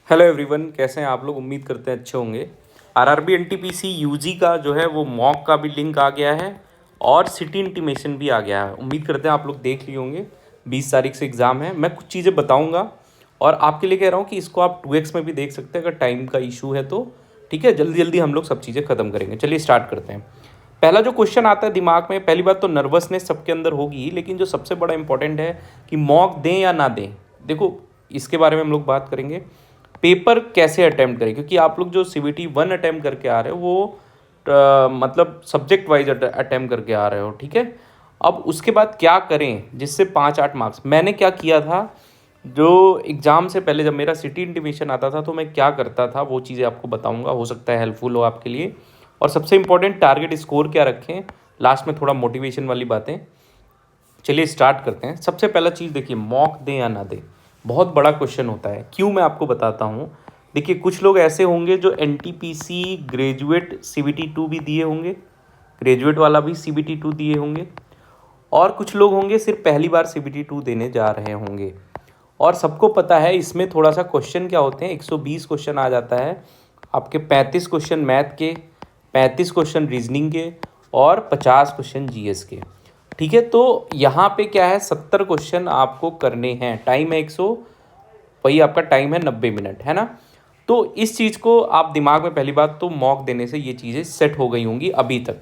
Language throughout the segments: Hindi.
हेलो एवरीवन, कैसे हैं आप लोग। उम्मीद करते हैं अच्छे होंगे। आरआरबी एनटीपीसी यूजी का जो है वो मॉक का भी लिंक आ गया है और सिटी इंटीमेशन भी आ गया है। उम्मीद करते हैं आप लोग देख लिए होंगे। 20 तारीख से एग्ज़ाम है। मैं कुछ चीज़ें बताऊंगा और आपके लिए कह रहा हूँ कि इसको आप 2x में भी देख सकते हैं अगर टाइम का इशू है तो। ठीक है, जल्दी जल्दी हम लोग सब चीज़ें ख़त्म करेंगे। चलिए स्टार्ट करते हैं। पहला जो क्वेश्चन आता है दिमाग में, पहली बात तो नर्वसनेस सबके अंदर होगी, लेकिन जो सबसे बड़ा इंपॉर्टेंट है कि मॉक दें या ना दें। देखो, इसके बारे में हम लोग बात करेंगे। पेपर कैसे अटेम्प्ट करें, क्योंकि आप लोग जो CBT 1 अटेम्प्ट करके आ रहे हो वो मतलब सब्जेक्ट वाइज अटेम्प्ट करके आ रहे हो। ठीक है, अब उसके बाद क्या करें जिससे 5-8 मार्क्स। मैंने क्या किया था, जो एग्ज़ाम से पहले जब मेरा सिटी इंटीमेशन आता था तो मैं क्या करता था वो चीज़ें आपको बताऊंगा, हो सकता है हेल्पफुल हो आपके लिए। और सबसे इंपॉर्टेंट, टारगेट स्कोर क्या रखें, लास्ट में थोड़ा मोटिवेशन वाली बातें। चलिए स्टार्ट करते हैं। सबसे पहला चीज़ देखिए, मॉक दें या ना दें, बहुत बड़ा क्वेश्चन होता है। क्यों, मैं आपको बताता हूँ। देखिए, कुछ लोग ऐसे होंगे जो NTPC ग्रेजुएट CBT 2 भी दिए होंगे, ग्रेजुएट वाला भी CBT 2 दिए होंगे, और कुछ लोग होंगे सिर्फ पहली बार CBT 2 देने जा रहे होंगे। और सबको पता है इसमें थोड़ा सा क्वेश्चन क्या होते हैं, 120 क्वेश्चन आ जाता है आपके। 35 क्वेश्चन मैथ के, 35 क्वेश्चन रीजनिंग के, और 50 क्वेश्चन GS के। ठीक है, तो यहाँ पे क्या है, 70 क्वेश्चन आपको करने हैं। टाइम है 100, वही आपका टाइम है 90 मिनट, है ना। तो इस चीज़ को आप दिमाग में, पहली बात तो मॉक देने से ये चीज़ें सेट हो गई होंगी अभी तक।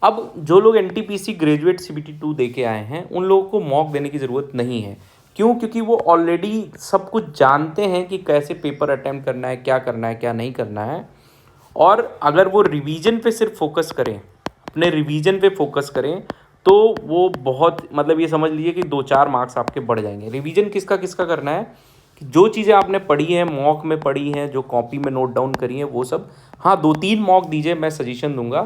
अब जो लोग NTPC ग्रेजुएट CBT 2 दे के आए हैं उन लोगों को मॉक देने की ज़रूरत नहीं है। क्यों? क्योंकि वो ऑलरेडी सब कुछ जानते हैं कि कैसे पेपर अटेम्प्ट करना है, क्या करना है, क्या नहीं करना है। और अगर वो रिवीजन पे सिर्फ फोकस करें, अपने रिवीजन पे फोकस करें, तो वो बहुत, मतलब ये समझ लीजिए कि 2-4 मार्क्स आपके बढ़ जाएंगे। रिवीजन किसका किसका करना है, कि जो चीज़ें आपने पढ़ी हैं, मॉक में पढ़ी हैं, जो कॉपी में नोट डाउन करी हैं, वो सब। हाँ, 2-3 मॉक दीजिए, मैं सजेशन दूंगा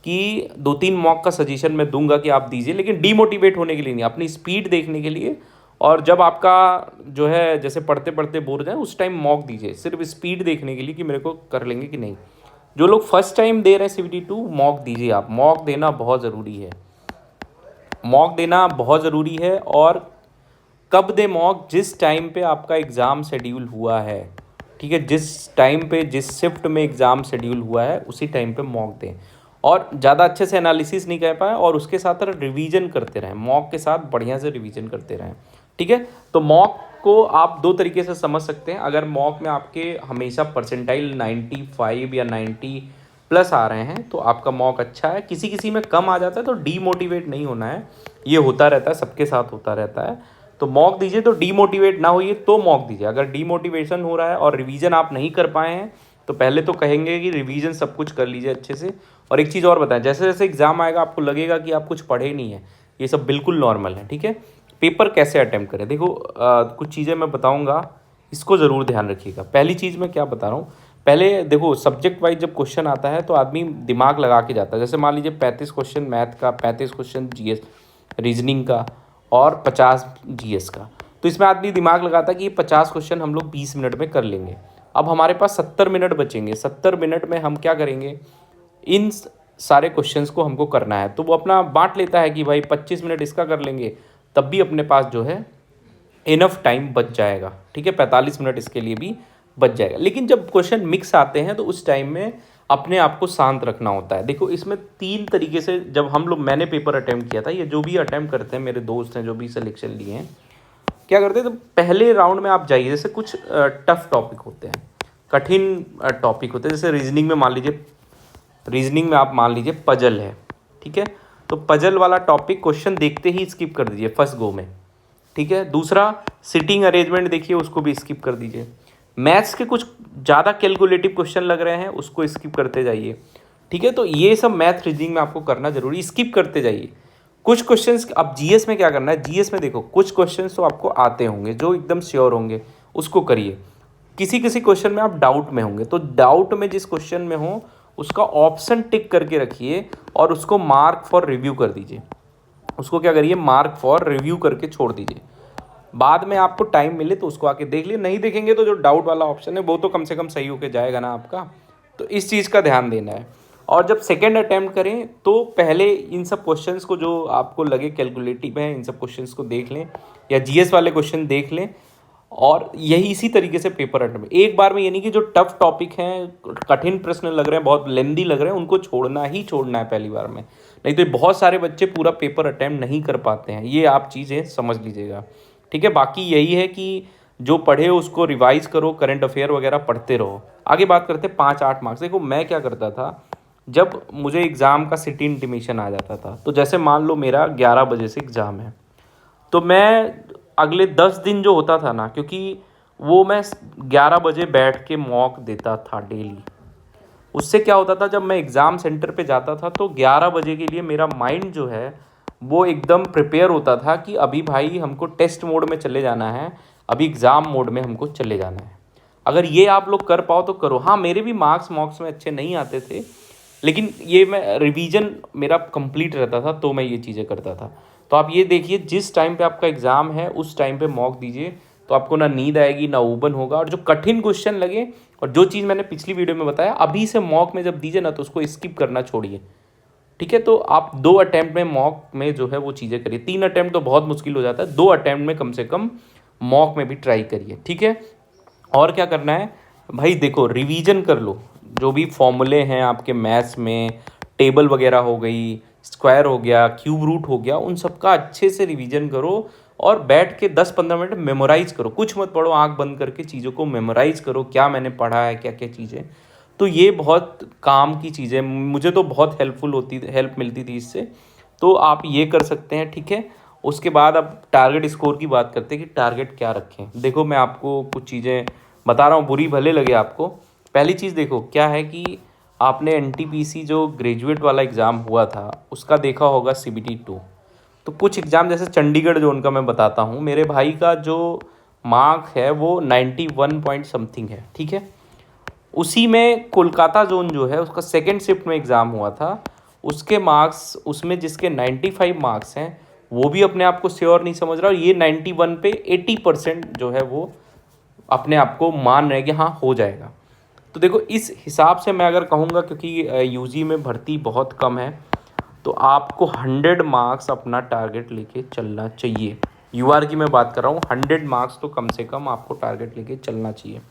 कि 2-3 मॉक का सजेशन मैं दूंगा कि आप दीजिए, लेकिन डीमोटिवेट होने के लिए नहीं, अपनी स्पीड देखने के लिए। और जब आपका जो है जैसे पढ़ते पढ़ते बोर हो जाए उस टाइम मॉक दीजिए, सिर्फ स्पीड देखने के लिए कि मेरे को कर लेंगे कि नहीं। जो लोग फर्स्ट टाइम दे रहे हैं CBT 2, मॉक दीजिए आप। मॉक देना बहुत ज़रूरी है, मॉक देना बहुत ज़रूरी है। और कब दे मॉक, जिस टाइम पे आपका एग्ज़ाम शेड्यूल हुआ है। ठीक है, जिस टाइम पे, जिस शिफ्ट में एग्ज़ाम शेड्यूल हुआ है उसी टाइम पे मॉक दें। और ज़्यादा अच्छे से एनालिसिस नहीं कर पाए और उसके साथ रिवीजन करते रहें, मॉक के साथ बढ़िया से रिवीजन करते रहें। ठीक है, तो मॉक को आप 2 तरीके से समझ सकते हैं। अगर मॉक में आपके हमेशा परसेंटाइल 95 या 90+ आ रहे हैं तो आपका मॉक अच्छा है। किसी किसी में कम आ जाता है तो डीमोटिवेट नहीं होना है, ये होता रहता है, सबके साथ होता रहता है। तो मॉक दीजिए तो डीमोटिवेट ना होइए, तो मॉक दीजिए। अगर डीमोटिवेशन हो रहा है और रिवीजन आप नहीं कर पाए हैं तो पहले तो कहेंगे कि रिवीजन सब कुछ कर लीजिए अच्छे से। और एक चीज़ और बताएं, जैसे जैसे एग्ज़ाम आएगा आपको लगेगा कि आप कुछ पढ़े नहीं है, ये सब बिल्कुल नॉर्मल है। ठीक है, पेपर कैसे अटैम्प्ट करें, देखो कुछ चीज़ें मैं बताऊंगा, इसको ज़रूर ध्यान रखिएगा। पहली चीज़ मैं क्या बता रहा हूँ, पहले देखो, सब्जेक्ट वाइज जब क्वेश्चन आता है तो आदमी दिमाग लगा के जाता है। जैसे मान लीजिए 35 क्वेश्चन मैथ का, 35 क्वेश्चन GS रीजनिंग का, और 50 GS का। तो इसमें आदमी दिमाग लगाता है कि ये 50 क्वेश्चन हम लोग 20 मिनट में कर लेंगे। अब हमारे पास 70 मिनट बचेंगे, 70 मिनट में हम क्या करेंगे, इन सारे क्वेश्चंस को हमको करना है। तो वो अपना बांट लेता है कि भाई 25 मिनट इसका कर लेंगे, तब भी अपने पास जो है इनफ टाइम बच जाएगा। ठीक है, 45 मिनट इसके लिए भी बच जाएगा। लेकिन जब क्वेश्चन मिक्स आते हैं तो उस टाइम में अपने आप को शांत रखना होता है। देखो, इसमें 3 तरीके से, जब हम लोग, मैंने पेपर अटैम्प्ट किया था, ये जो भी अटैम्प्ट करते हैं मेरे दोस्त हैं जो भी सिलेक्शन लिए हैं, क्या करते हैं, तो पहले राउंड में आप जाइए। जैसे कुछ टफ टॉपिक होते हैं, कठिन टॉपिक होते हैं। जैसे रीजनिंग में मान लीजिए, रीजनिंग में आप मान लीजिए पजल है। ठीक है, तो पजल वाला टॉपिक क्वेश्चन देखते ही स्किप कर दीजिए फर्स्ट गो में। ठीक है, दूसरा, सिटिंग अरेंजमेंट देखिए, उसको भी स्किप कर दीजिए। मैथ्स के कुछ ज़्यादा कैलकुलेटिव क्वेश्चन लग रहे हैं, उसको स्किप करते जाइए। ठीक है, तो ये सब मैथ रीजनिंग में आपको करना जरूरी, स्किप करते जाइए। कुछ क्वेश्चंस, अब GS में क्या करना है, GS में देखो कुछ क्वेश्चंस तो आपको आते होंगे जो एकदम श्योर होंगे, उसको करिए। किसी किसी क्वेश्चन में आप डाउट में होंगे, तो डाउट में जिस क्वेश्चन में हो उसका ऑप्शन टिक करके रखिए और उसको मार्क फॉर रिव्यू कर दीजिए। उसको क्या करिए, मार्क फॉर रिव्यू करके छोड़ दीजिए। बाद में आपको टाइम मिले तो उसको आके देख लिए, नहीं देखेंगे तो जो डाउट वाला ऑप्शन है वो तो कम से कम सही होके जाएगा ना आपका। तो इस चीज़ का ध्यान देना है। और जब सेकेंड अटैम्प्ट करें तो पहले इन सब क्वेश्चंस को, जो आपको लगे कैलकुलेटिव हैं, इन सब क्वेश्चंस को देख लें, या GS वाले क्वेश्चन देख लें। और यही इसी तरीके से पेपर अटेम्प्ट एक बार में, ये नहीं कि जो टफ टॉपिक हैं, कठिन प्रश्न लग रहे हैं, बहुत लेंदी लग रहे हैं, उनको छोड़ना है पहली बार में, नहीं तो बहुत सारे बच्चे पूरा पेपर अटेम्प्ट नहीं कर पाते हैं। ये आप चीज़ें समझ लीजिएगा, ठीक है। बाकी यही है कि जो पढ़े उसको रिवाइज करो, करंट अफेयर वगैरह पढ़ते रहो। आगे बात करते हैं 5-8 मार्क्स। देखो मैं क्या करता था, जब मुझे एग्ज़ाम का सिटी इंटीमेशन आ जाता था, तो जैसे मान लो मेरा 11 बजे से एग्ज़ाम है, तो मैं अगले 10 दिन जो होता था ना, क्योंकि वो मैं 11 बजे बैठ के मॉक देता था डेली, उससे क्या होता था, जब मैं एग्ज़ाम सेंटर पे जाता था तो 11 बजे के लिए मेरा माइंड जो है वो एकदम प्रिपेयर होता था कि अभी भाई हमको टेस्ट मोड में चले जाना है, अभी एग्ज़ाम मोड में हमको चले जाना है। अगर ये आप लोग कर पाओ तो करो। हाँ, मेरे भी मॉक्स में अच्छे नहीं आते थे, लेकिन ये मैं रिवीजन मेरा कंप्लीट रहता था, तो मैं ये चीज़ें करता था। तो आप ये देखिए, जिस टाइम पे आपका एग्ज़ाम है उस टाइम पे मॉक दीजिए, तो आपको ना नींद आएगी ना ऊबन होगा, और जो कठिन क्वेश्चन लगे, और जो चीज़ मैंने पिछली वीडियो में बताया, अभी से मॉक में जब दीजिए ना तो उसको स्किप करना छोड़िए, ठीक है। तो आप 2 अटैम्प्ट में मॉक में जो है वो चीज़ें करिए। 3 अटैम्प्ट तो बहुत मुश्किल हो जाता है, 2 अटैम्प्ट में कम से कम मॉक में भी ट्राई करिए, ठीक है। और क्या करना है भाई, देखो रिवीजन कर लो, जो भी फॉर्मूले हैं आपके मैथ्स में, टेबल वगैरह हो गई, स्क्वायर हो गया, क्यूब रूट हो गया, उन सब का अच्छे से रिवीजन करो, और बैठ के 10-15 मिनट मेमोराइज करो। कुछ मत पढ़ो, आंख बंद करके चीज़ों को मेमोराइज करो, क्या मैंने पढ़ा है, क्या क्या चीज़ें। तो ये बहुत काम की चीज़ें, मुझे तो बहुत हेल्प मिलती थी इससे, तो आप ये कर सकते हैं, ठीक है। उसके बाद अब टारगेट स्कोर की बात करते हैं कि टारगेट क्या रखें। देखो मैं आपको कुछ चीज़ें बता रहा हूँ, बुरी भले लगे आपको। पहली चीज़ देखो क्या है कि आपने एनटीपीसी जो ग्रेजुएट वाला एग्ज़ाम हुआ था उसका देखा होगा, CBT 2। तो कुछ एग्ज़ाम जैसे चंडीगढ़ जो उनका मैं बताता हूँ, मेरे भाई का जो मार्क है वो 91 पॉइंट समथिंग है, ठीक है। उसी में कोलकाता जोन जो है उसका सेकेंड शिफ्ट में एग्ज़ाम हुआ था, उसके मार्क्स, उसमें जिसके 95 मार्क्स हैं वो भी अपने आप को श्योर नहीं समझ रहा, और ये 91 पे 80% जो है वो अपने आप को मान रहे हैं कि हाँ हो जाएगा। तो देखो इस हिसाब से मैं अगर कहूँगा, क्योंकि यूजी में भर्ती बहुत कम है, तो आपको 100 मार्क्स अपना टारगेट लेके चलना चाहिए। यूआर की मैं बात कर रहा हूँ, 100 मार्क्स तो कम से कम आपको टारगेट लेके चलना चाहिए।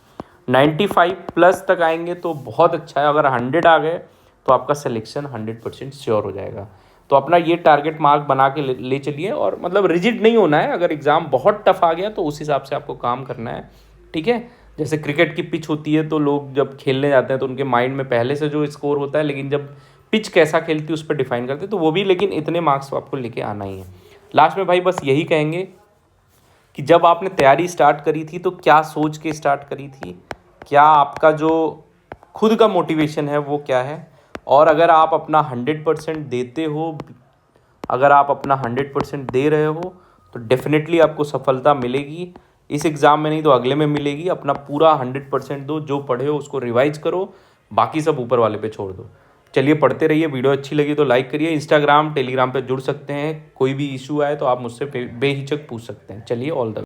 95 प्लस तक आएंगे तो बहुत अच्छा है, अगर 100 आ गए तो आपका सिलेक्शन 100% श्योर हो जाएगा। तो अपना ये टारगेट मार्क बना के ले चलिए, और मतलब रिजिड नहीं होना है। अगर एग्ज़ाम बहुत टफ आ गया तो उस हिसाब से आपको काम करना है, ठीक है। जैसे क्रिकेट की पिच होती है तो लोग जब खेलने जाते हैं तो उनके माइंड में पहले से जो स्कोर होता है, लेकिन जब पिच कैसा खेलती है उस पर डिफाइन करते हैं, तो वो भी, लेकिन इतने मार्क्स तो आपको लेके आना ही है। लास्ट में भाई बस यही कहेंगे कि जब आपने तैयारी स्टार्ट करी थी तो क्या सोच के स्टार्ट करी थी, क्या आपका जो खुद का मोटिवेशन है वो क्या है, और अगर आप अपना 100% देते हो, अगर आप अपना 100% दे रहे हो तो डेफिनेटली आपको सफलता मिलेगी। इस एग्ज़ाम में नहीं तो अगले में मिलेगी। अपना पूरा 100% दो, जो पढ़े हो उसको रिवाइज करो, बाकी सब ऊपर वाले पे छोड़ दो। चलिए पढ़ते रहिए, वीडियो अच्छी लगी तो लाइक करिए। इंस्टाग्राम टेलीग्राम पे जुड़ सकते हैं, कोई भी इशू आए तो आप मुझसे बेहिचक पूछ सकते हैं। चलिए, ऑल द